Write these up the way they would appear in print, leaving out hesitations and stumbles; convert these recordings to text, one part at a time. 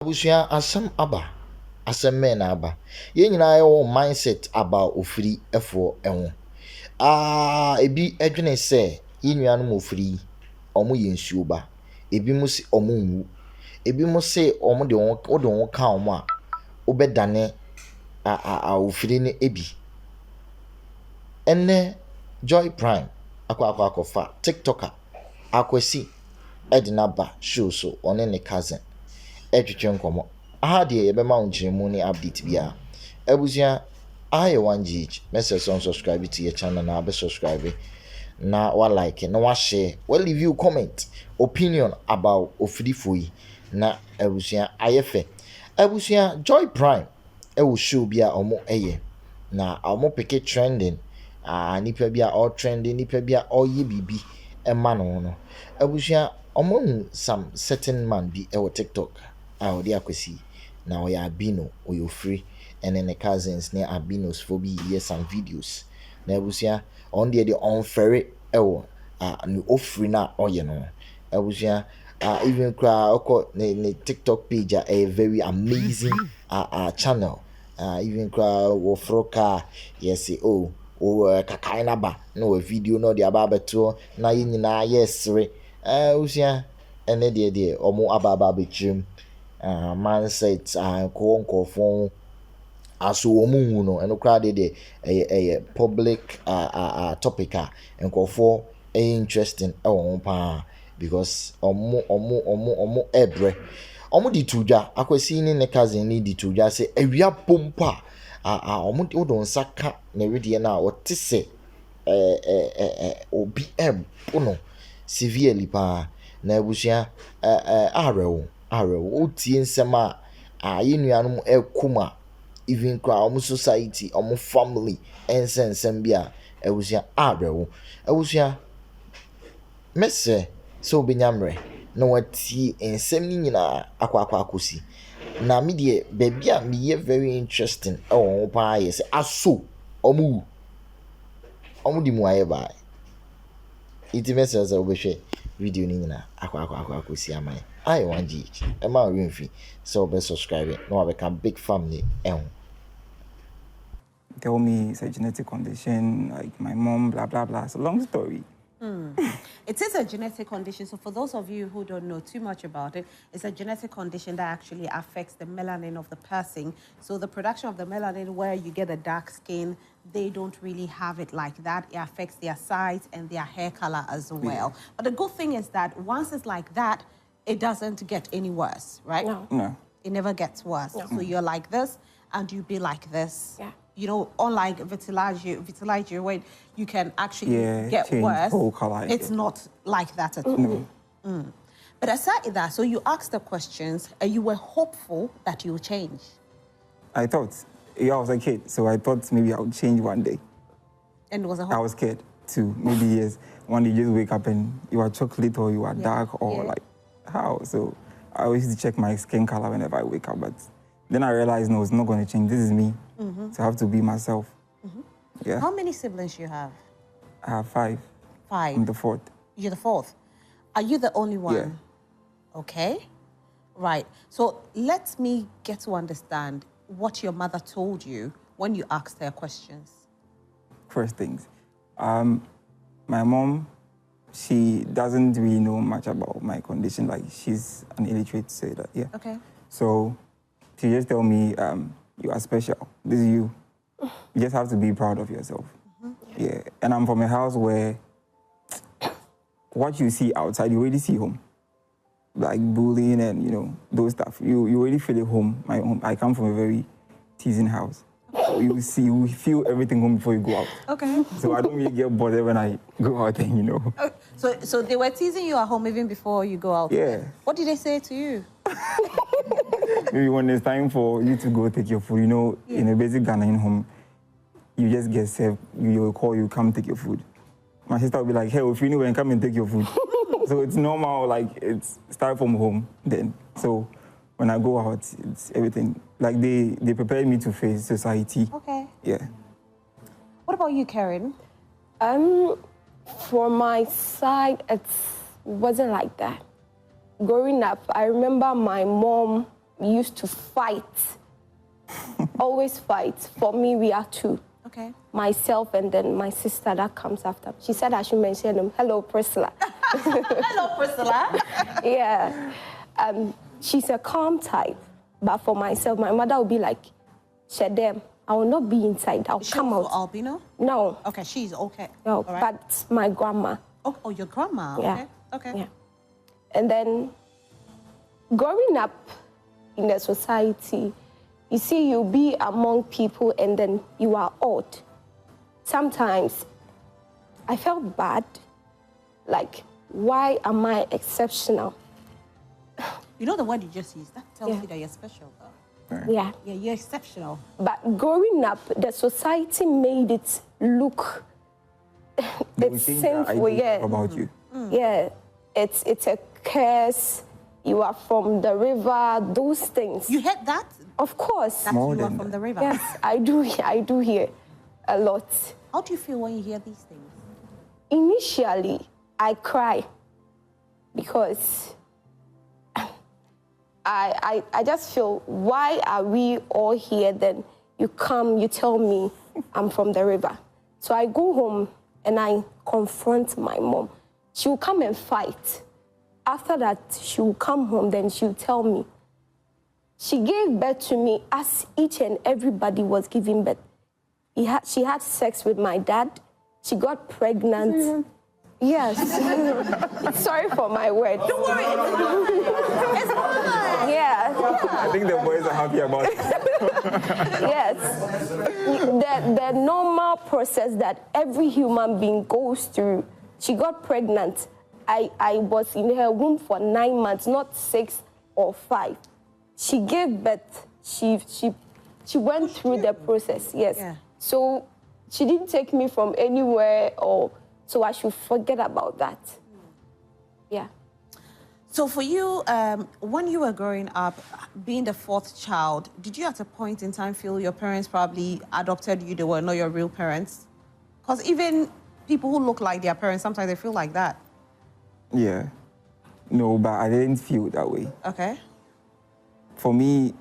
Busia asem aba. Asem men aba. Ye nyina yo mindset about ofiri efo enwo. Ebi edwene se ye nuanom ofiri omo ye nsuo ba. Ebi mu se omo nwu. Ebi mu se omo de won ka omo a obedane ofiri ne ebi. Ene Joy Prime akwa TikToker akwesi edinaba show so one ne cousin etwetwe nkomo aha de ye bema unjiremu ni update bia abusia aye 1gh message on subscribe to your channel na be subscribe na wa like na wa share wa leave you comment opinion about ofidifoi na abusia ayefe abusia Joy Prime e wo show bia omo eye na omo pick trending nipa bia all trending nipa bia all ye bibi emma no abusia omo some certain man bi e wo TikTok odi akwesi na oya albino oyo free and then the cousins near albinos for be hear some videos na abusia on the unfair ewo no offering na oye no abusia even cry oko ne TikTok page a very amazing channel even cry wo froka yes o kakai na ba no video no the ababeto na yinyina yes re abusia ene de omo ababa betrim mindset nkofon aso omunwu no eno kra de public topic nkofo interesting won pa because omo ebre omo di tuja akwesi ni ne cousin ni di tuja se awia pompa omo odon saka na redie na wote se obi no severely pa na abusia arewo otie nsema yenuanom ekuma even kwa omo society omo family ensensem bia abusia arewo abusia messe so benyamre na watie ensem ni nyina akwa akosi na me de bebia me ye very interesting won pa yes aso omo di mu aye ba iti messe so obehwe video ni nyina akwa akosi amai I 1gh Emma Winfrey so be subscribe no become big family tell me it's a genetic condition like my mom blah blah blah. It's a long story. It is a genetic condition. So for those of you who don't know too much about it, it's a genetic condition that actually affects the melanin of the person. So the production of the melanin where you get a dark skin, they don't really have it like that. It affects their size and their hair color as well. Yeah. But the good thing is that once it's like that, it doesn't get any worse, right? No. It never gets worse. No. So you're like this and you be like this. Yeah. You know, unlike vitiligo, where you can actually get worse, whole color, it's not like that at all. But aside that, so you asked the questions and you were hopeful that you'll change. I thought, I was a kid, so I thought maybe I would change one day. And it was a hope. I was scared too. Maybe yes, one day you just wake up and you are chocolate or you are dark or like how? So I always used to check my skin color whenever I wake up, but then I realized no, it's not going to change. This is me. So I have to be myself. Yeah. How many siblings do you have? I have 5. 5. I'm the 4th. You're the 4th. Are you the only one? Yeah. Okay. Right. So let me get to understand what your mother told you when you asked her questions. First things. My mom, she doesn't really know much about my condition. Like, she's an illiterate, say that, yeah. Okay. So she just tell me, you are special. This is you. You just have to be proud of yourself. Yeah. And I'm from a house where what you see outside, you already see home. Like bullying and, you know, those stuff. You already feel it home. My home. I come from a very teasing house. So you feel everything home before you go out. Okay. So I don't really get bothered when I go out and, you know. So they were teasing you at home even before you go out? Yeah. What did they say to you? Maybe when it's time for you to go take your food, you know, in a basic Ghanaian home, you just get served, you will call you, come take your food. My sister will be like, hey, if you know when, come and take your food. So it's normal, like, it's start from home then. So when I go out, it's everything. Like, they prepared me to face society. Okay. Yeah. What about you, Karen? For my side, it wasn't like that. Growing up, I remember my mom we used to fight. Always fight. For me, we are two. Okay. Myself and then my sister that comes after. She said I should mention him. Hello, Priscilla. Hello, Priscilla. Yeah. She's a calm type. But for myself, my mother would be like, Shedem, I will not be inside. I'll come out. Albino? No. Okay, she's okay. No, right. but my grandma. Oh, your grandma? Yeah. Okay. Yeah. And then growing up in the society, you see, you'll be among people and then you are odd. Sometimes I felt bad. Like, why am I exceptional? You know the word you just used? That tells you that you're special, though. Yeah. Yeah, you're exceptional. But growing up, the society made it look it's sinful, yeah. About you. Yeah, it's a curse. You are from the river. Those things. You heard that? Of course. That More you are than from the river? Yes, I do hear a lot. How do you feel when you hear these things? Initially, I cry because I just feel, why are we all here? Then you come, you tell me I'm from the river. So I go home and I confront my mom. She will come and fight. After that, she will come home, then she'll tell me. She gave birth to me as each and everybody was giving birth. She had sex with my dad. She got pregnant. Yes. Sorry for my words. Don't worry. It's fine. Yeah. I think the boys are happy about it. Yes. The normal process that every human being goes through. She got pregnant. I was in her womb for 9 months, not 6 or 5. She gave birth. She went through the process, yes. Yeah. So she didn't take me from anywhere, or so I should forget about that. Yeah. So for you, when you were growing up, being the 4th child, did you at a point in time feel your parents probably adopted you, they were not your real parents? Because even people who look like their parents, sometimes they feel like that. Yeah. No, but I didn't feel that way. Okay. For me,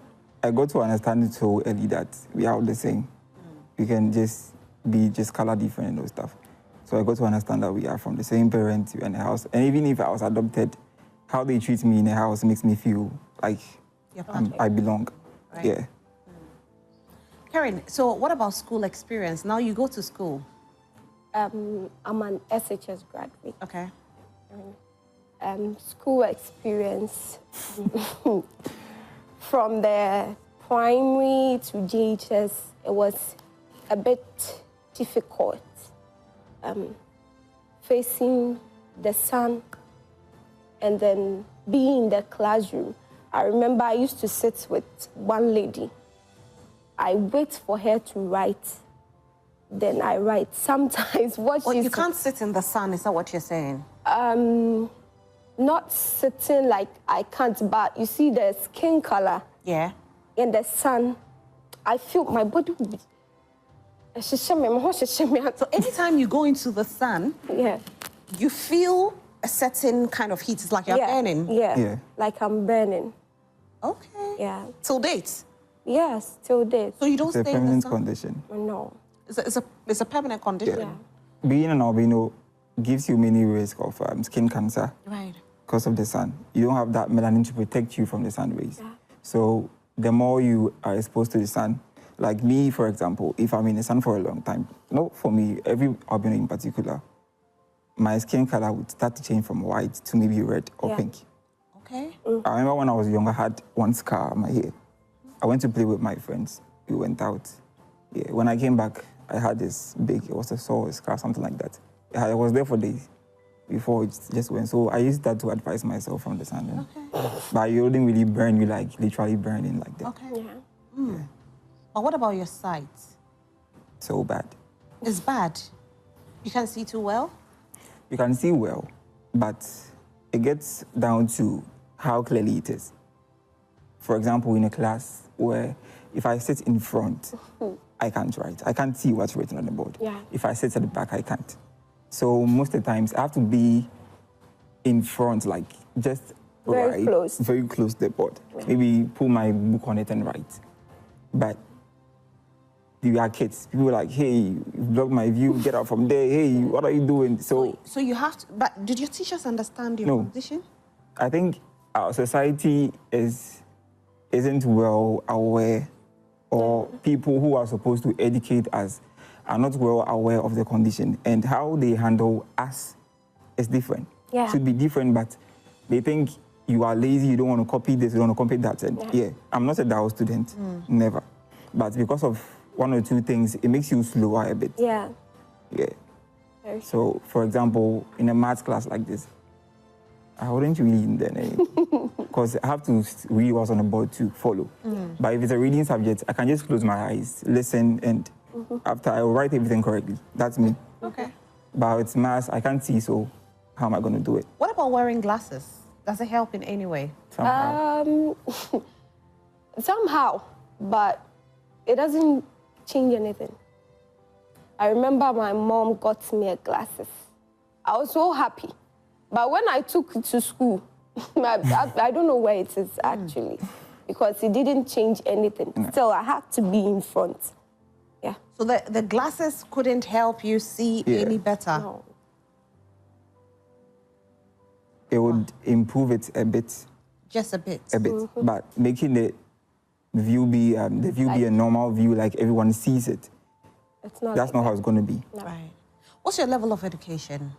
I got to understand it so early that we are all the same. We can just be color different and those stuff. So I got to understand that we are from the same parents, we are in the house. And even if I was adopted, how they treat me in the house makes me feel like I belong. Right. Yeah. Karen, so what about school experience? Now you go to school. I'm an SHS graduate. Okay. School experience from the primary to JHS, it was a bit difficult. Facing the sun and then being in the classroom. I remember I used to sit with one lady. I wait for her to write, then I write. Sometimes what Well, she's... you can't sit in the sun, is that what you're saying? Not sitting like I can't, but you see the skin color Yeah. in the sun, I feel my body will be... So anytime you go into the sun, Yeah. you feel a certain kind of heat. It's like you're burning. Yeah, like I'm burning. Okay. Yeah. Till date. Yes, till this. So you don't It's a stay in the permanent sun? condition. No. It's a permanent condition. Yeah. Being an albino gives you many risks of skin cancer Right. because of the sun. You don't have that melanin to protect you from the sun rays. Yeah. So the more you are exposed to the sun, like me, for example, if I'm in the sun for a long time, not for me, every albino in particular, my skin color would start to change from white to maybe red or Yeah. pink. Okay. I remember when I was younger, I had one scar on my hair. I went to play with my friends. We went out. Yeah. When I came back, I had this big, it was a sore scar, something like that. I was there for days before it just went. So I used that to advise myself from the sun. Okay. But you wouldn't really burn, you like literally burning like that. Okay. Yeah. But what about your sight? So bad. It's bad. You can't see too well? You can see well, but it gets down to how clearly it is. For example, in a class where if I sit in front, I can't write. I can't see what's written on the board. Yeah. If I sit at the back, I can't. So most of the times, I have to be in front, like just Very close. Very close to the board. Maybe put my book on it and write. But we are kids. People were like, hey, you blocked my view, get out from there. Hey, what are you doing? So you have to, but did your teachers understand your condition? I think our society isn't well aware, or people who are supposed to educate us are not well aware of the condition, and how they handle us is different. Yeah. Should be different, but they think you are lazy, you don't want to copy this, you don't want to copy that. And yeah, I'm not a DAO student, never. But because of one or two things, it makes you slower a bit. Yeah. Yeah. So, for example, in a maths class like this, I wouldn't read then, because I have to read what's on the board to follow. But if it's a reading subject, I can just close my eyes, listen, and after I will write everything correctly. That's me. Okay. But it's maths, I can't see, so how am I going to do it? What about wearing glasses? Does it help in any way? Somehow. Somehow, but it doesn't change anything. I remember my mom got me glasses. I was so happy. But when I took it to school, I don't know where it is actually, because it didn't change anything. Still, I had to be in front. Yeah. So the glasses couldn't help you see any better? No. It would improve it a bit. Just a bit? A bit. But making the view be a normal view, like everyone sees it. It's not. That's not how it's going to be. No. Right. What's your level of education?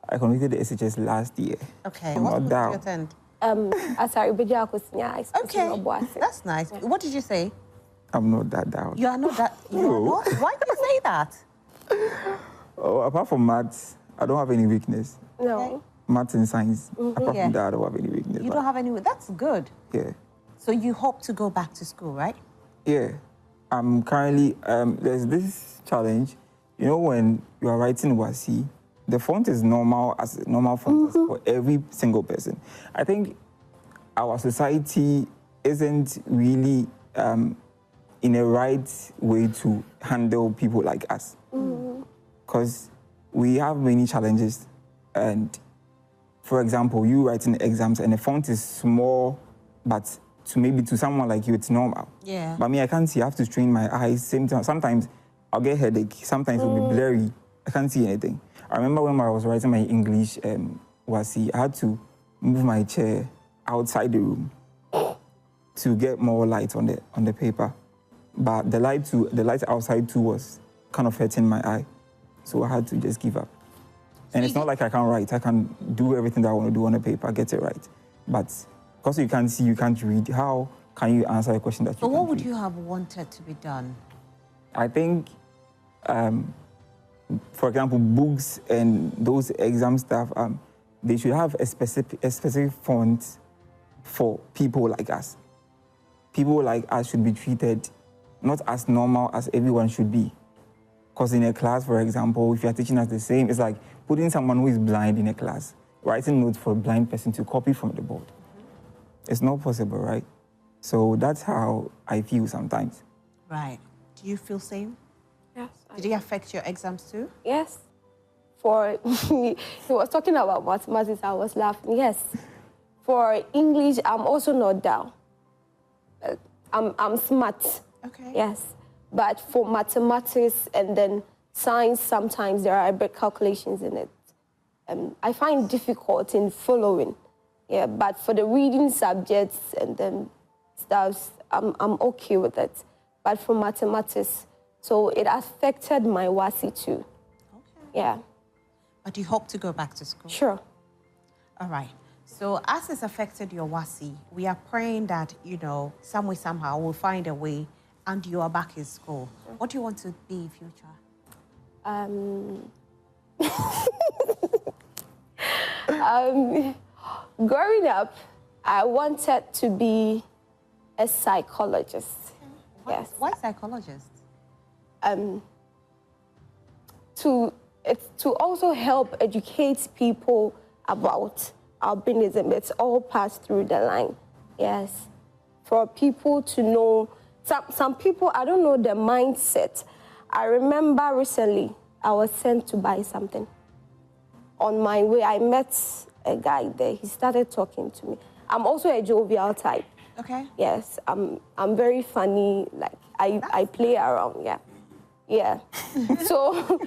I completed the SHS last year. Okay. I'm What not school down. did you attend? Okay. Okay. That's nice. What did you say? I'm not that down. You are not that. You are not? Why do you say that? Oh, apart from maths, I don't have any weakness. No. Maths and science. Apart Yeah. from that, I don't have any weakness. You don't have any. That's good. Yeah. So you hope to go back to school, right? Yeah. I'm currently, there's this challenge. You know, when you are writing WASI, the font is normal as a normal font as for every single person. I think our society isn't really in a right way to handle people like us. Because we have many challenges. And for example, you writing exams and the font is small, but to someone like you, it's normal. Yeah. But me, I can't see. I have to strain my eyes. Same time. Sometimes I'll get headache. Sometimes it'll be blurry. I can't see anything. I remember when I was writing my English WASI, I had to move my chair outside the room to get more light on the paper. But the light outside too was kind of hurting my eye, so I had to just give up. And it's not like I can't write. I can do everything that I want to do on the paper, get it right. But because you can't see, you can't read, how can you answer a question that you can't But what would read? you have wanted to be done? I think, for example, books and those exam stuff, they should have a specific font for people like us. People like us should be treated not as normal as everyone should be. Because in a class, for example, if you're teaching us the same, it's like putting someone who is blind in a class, writing notes for a blind person to copy from the board. It's not possible, right? So that's how I feel sometimes. Right. Do you feel same? Yes. Did it affect your exams too? Yes. For he was talking about mathematics, I was laughing. Yes. For English, I'm also not down. I'm smart. Okay. Yes. But for mathematics and then science, sometimes there are big calculations in it. I find it difficult in following. Yeah, but for the reading subjects and then stuff, I'm okay with it. But for mathematics, so it affected my WASI too. Okay. Yeah. But you hope to go back to school? Sure. All right. So as it's affected your WASI, we are praying that, some way, somehow, we'll find a way and you are back in school. What do you want to be in future? Growing up, I wanted to be a psychologist. Yes. Why psychologist? To also help educate people about albinism. It's all passed through the line. Yes. For people to know, some people, I don't know the mindset. I remember recently I was sent to buy something. On my way, I met a guy there. He started talking to me. I'm also a jovial type. Okay. Yes, I'm very funny. Like I play around. Yeah, yeah. So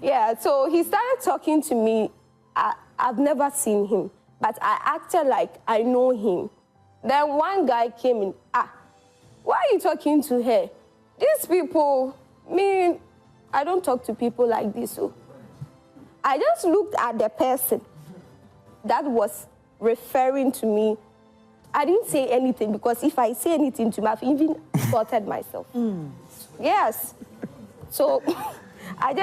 yeah. So he started talking to me. I've never seen him, but I acted like I know him. Then one guy came in. Why are you talking to her? These people, I don't talk to people like this. So I just looked at the person that was referring to me. I didn't say anything because if I say anything to him, I've even insulted myself. Yes. So I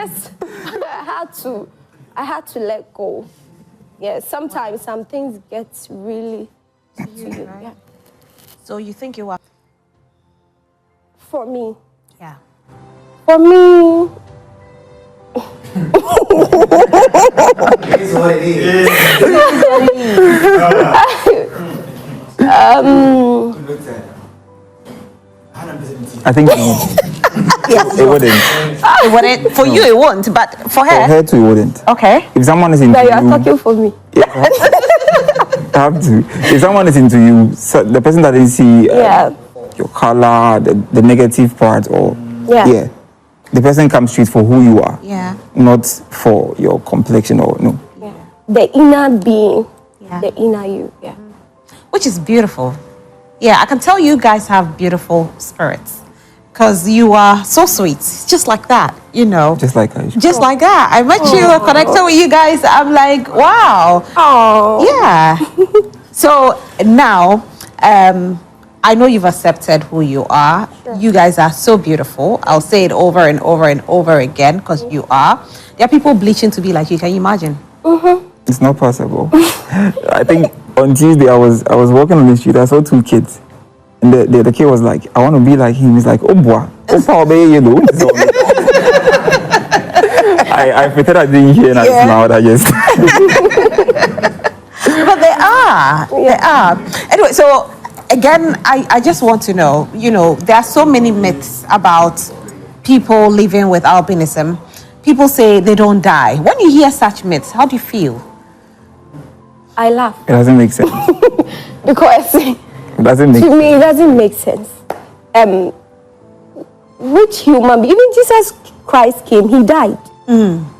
had to let go. Yeah, sometimes some things get really to you. Right. Yeah. So you think you are? For me. Yeah. For me. It's what it is. I think no. It wouldn't. It wouldn't. For you, it won't. But for For her. her too, it wouldn't. Okay. If someone is into That you are you, talking for me. I have to. If someone is into you, so the person that didn't see Yeah. your color, the negative part, or Yeah. the person comes straight for who you are, Yeah. not for your complexion or no. Yeah. The inner being. Yeah. The inner you. Yeah. Which is beautiful. Yeah, I can tell you guys have beautiful spirits because you are so sweet, just like that, you know. Just like I. Just like that. I met you, I connected with you guys. I'm like, wow. Oh. Yeah. So now, I know you've accepted who you are. You guys are so beautiful. I'll say it over and over and over again because you are. There are people bleaching to be like you. Can you imagine? It's not possible. I think on Tuesday I was walking on the street. I saw two kids, and the kid was like, "I want to be like him." He's like, "Oh boy, oh power you know." So, I pretend I didn't hear and I smiled. I just. But they are. They are. Anyway, so again, I just want to know, you know, there are so many myths about people living with albinism. People say they don't die. When you hear such myths, how do you feel? I laugh It doesn't make sense. because It doesn't make. to me it doesn't make sense. Which human being? Even Jesus Christ came, he died.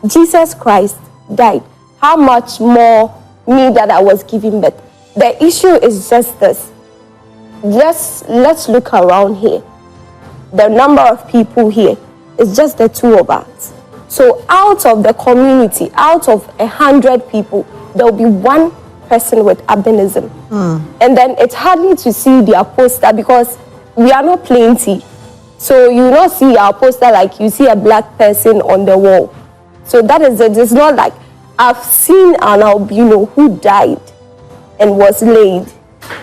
Jesus Christ died. How much more me that I was giving birth? The issue is just this. Let's look around here. The number of people here is just the two of us. So out of the community, out of 100 people, there will be one person with albinism. And then it's hardly to see their poster because we are not plenty. So you not see our poster like you see a black person on the wall. So that is it. It's not like I've seen an albino who died and was laid.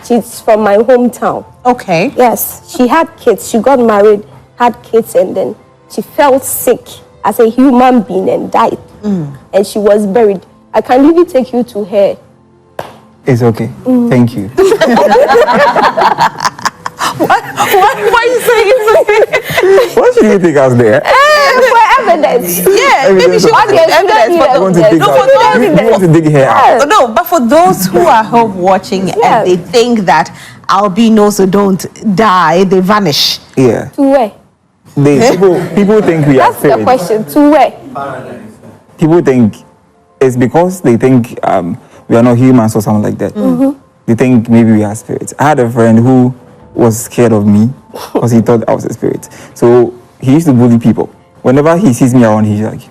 She's from my hometown. Okay. Yes, she had kids. She got married, had kids, and then she fell sick as a human being and died. And she was buried. I can even take you to her. It's okay. Thank you. Why are you saying it's What should you think I was there? For evidence. Yeah, maybe she wants evidence. I want to dig No, for out. those- You want to dig hair out. No, but for those who are home watching Yeah. and they think that albinos who don't die, they vanish. Yeah. To where? People think we are That's the spirits. question. To where? People think it's because they think we are not humans or something like that. They think maybe we are spirits. I had a friend who was scared of me because he thought I was a spirit. So he used to bully people. Whenever he sees me around, he's like.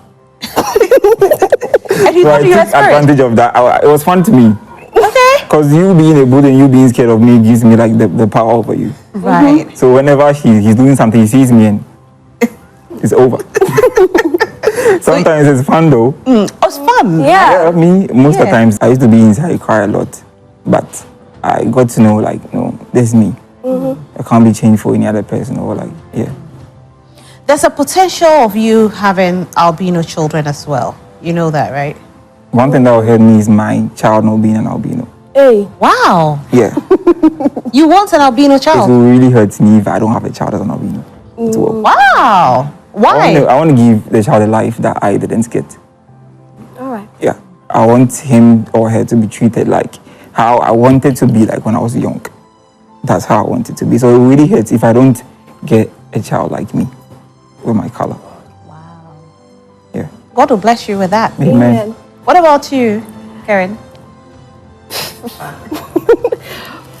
And you So I thought you were a took spirit. advantage of that. It was fun to me. Okay. Because you being a bully and you being scared of me gives me like the power over you. Right. So whenever he's doing something, he sees me and it's over. Sometimes it's fun though. Oh, it's fun. Yeah. Me, most of the Yeah. times, I used to be inside, cry a lot. But I got to know, like, no, this is me. I can't be changed for any other person or like, yeah. There's a potential of you having albino children as well. You know that, right? One thing that will help me is my child not being an albino. Hey. Wow. Yeah. You want an albino It child? will really hurt me if I don't have a child as an albino. It will. Wow. Why? I want to give the child a life that I didn't get. All right. Yeah. I want him or her to be treated like how I wanted to be like when I was young. That's how I want it to be. So it really hurts if I don't get a child like me with my color. Wow. Yeah. God will bless you with that. Amen. What about you, Karen?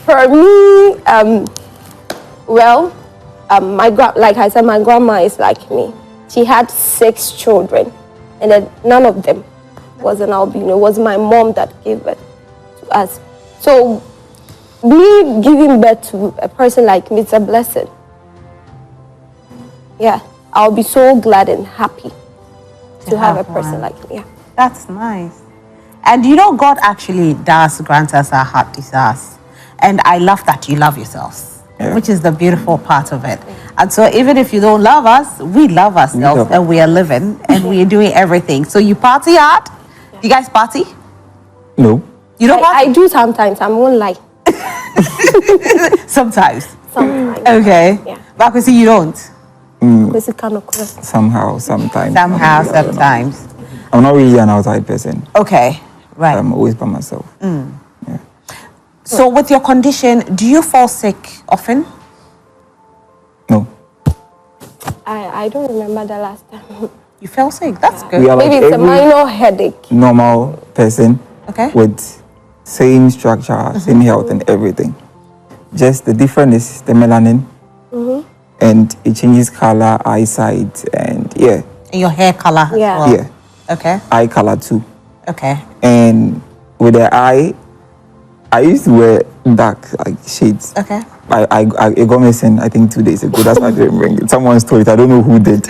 For me, like I said, my grandma is like me. She had 6 children, and then none of them was an albino. It was my mom that gave birth to us. So, me giving birth to a person like me, it's a blessing. Yeah, I'll be so glad and happy to have a person one. like me. Yeah. That's nice. And you know, God actually does grant us our heart desires. And I love that you love yourselves, which is the beautiful part of it. And so even if you don't love us, we love ourselves and we are living and we are doing everything. So you party hard? Do you guys party? No. You don't party? I do sometimes. I won't lie. Sometimes. Sometimes. Okay. Yeah. But I can see you don't. Because it kind of close. Somehow, sometimes. Somehow, sometimes. I'm not really an outside person. Okay. Right. I'm always by myself. Yeah. So with your condition, do you fall sick often? No. I don't remember the last time. You fell sick. That's We good. are like Maybe it's a every minor headache. normal person Okay. with same structure, same health and everything. Just the difference is the melanin and it changes color, eyesight, and And your hair color as Yeah. well. yeah, Okay. eye color too. Okay. And with the eye, I used to wear dark like shades. Okay. It got missing, I think 2 days ago. That's why I didn't bring it. Someone stole it. I don't know who did.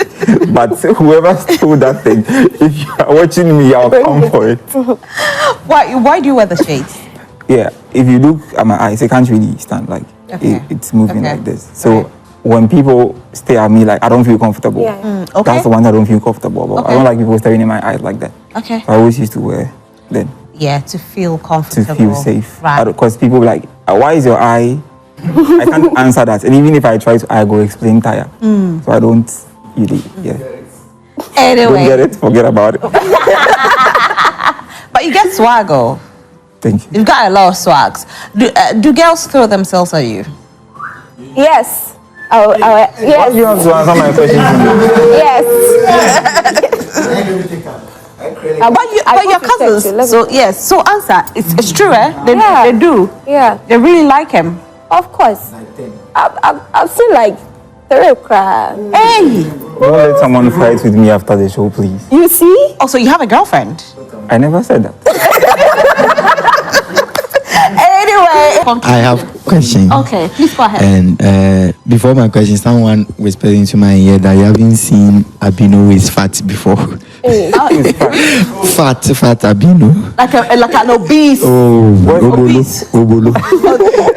But whoever stole that thing, if you are watching me, I'll come for it. Why do you wear the shades? Yeah, if you look at my eyes, I can't really stand like Okay. it's moving Okay. like this. So Right. when people stare at me, like I don't feel comfortable. Yeah. Okay. That's the one I don't feel comfortable about. Okay. I don't like people staring in my eyes like that. Okay. So I always used to wear them Yeah, to feel to comfortable. feel safe. Right. Because people be like, why is your eye? I can't answer that. And even if I try to, I go explain tire. So I don't really, yeah. Don't Anyway, get it? Forget about it. but you get swaggle. Thank you. You've got a lot of swags. Do girls throw themselves at you? Yes. Why do Yes. you have to answer my question? Yes. But your go to cousins. sex, let me- So yes. So answer. It's true, eh? Yeah. They do. Yeah. They really like him. Of course. I've seen like 3 cry. Hey. Don't let someone fight with me after the show, please. You see? Oh, so you have a girlfriend? I never said that. Anyway. I have question. Okay, please go ahead. And before my question, someone whispered into my ear that you haven't seen albino with fat before. fat albino. Like an obese. Obolo.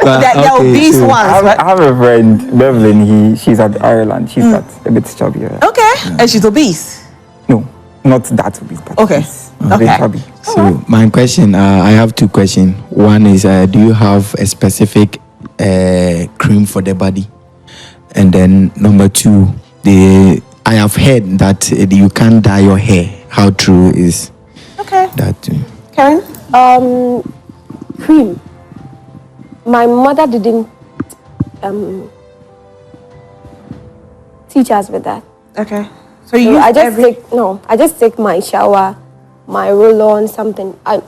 They're obese ones, I right? have a friend, Bevelyn. She's at Ireland. She's at a bit chubby. Okay. And she's obese. No, not that obese, but Okay. she's a bit Okay. chubby. So my question, I have 2 questions. One is, do you have a specific cream for the body? And then number 2, I have heard that you can't dye your hair. How true is Okay. that? Karen? Cream. My mother didn't teach us with that. Okay. So So you use I just take my shower, my roll-on, something. I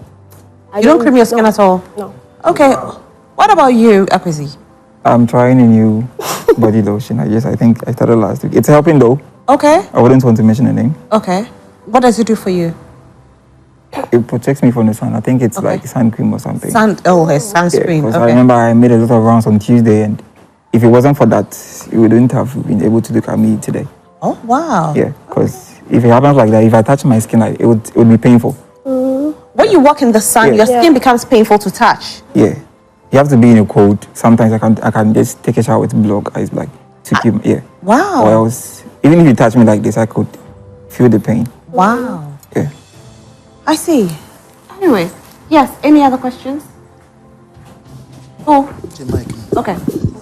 You don't cream your skin at all? No. Okay. What about you, Akwesi? I'm trying a new body lotion. I think I started last week. It's helping though. Okay. I wouldn't want to mention a name. Okay. What does it do for you? It protects me from the sun. I think it's like sun cream or something. His sunscreen. Because I Okay. remember I made a lot of rounds on Tuesday, and if it wasn't for that, you wouldn't have been able to look at me today. Oh, wow. Yeah, because if it happens like that, if I touch my skin, like, it would be painful. When you walk in the sun, Yeah. your skin becomes painful to touch. Yeah, you have to be in a cold. Sometimes I can just take a shower with block ice, like to keep yeah. Wow. Or else, even if you touch me like this, I could feel the pain. Wow. Yeah. I see. Anyways, yes. Any other questions? Oh. Okay. I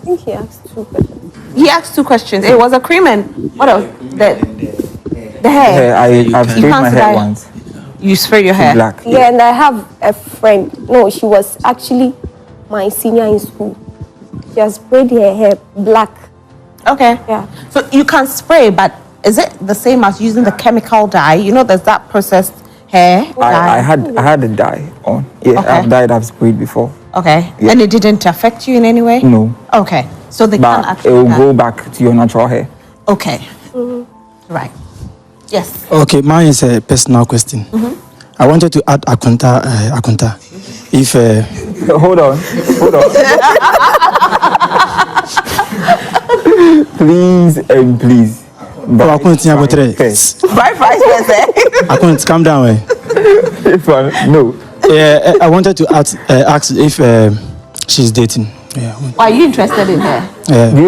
think he asked 2 questions. He asked 2 questions. It was a cream and what else? The hair. Yeah, I've You straightened can't my dye. hair once. You spray your hair? Black. Yeah, and I have a friend. No, she was actually my senior in school. She has sprayed her hair black. Okay. Yeah. So you can spray, but is it the same as using the chemical dye? You know, there's that processed hair dye. I had a dye on. Yeah, Okay. I've dyed, I've sprayed before. Okay. Yeah. And it didn't affect you in any way? No. Okay. So they can But it actually. will go back to your natural hair. Okay. Right. Yes. Okay, mine is a personal question. I wanted to add Akunta. If Hold on. Please and please. Akunta, First. Right, Akunta, calm down. This one, no. Yeah, I wanted to ask if she's dating. Yeah. Are you interested in her? Yeah. Do you like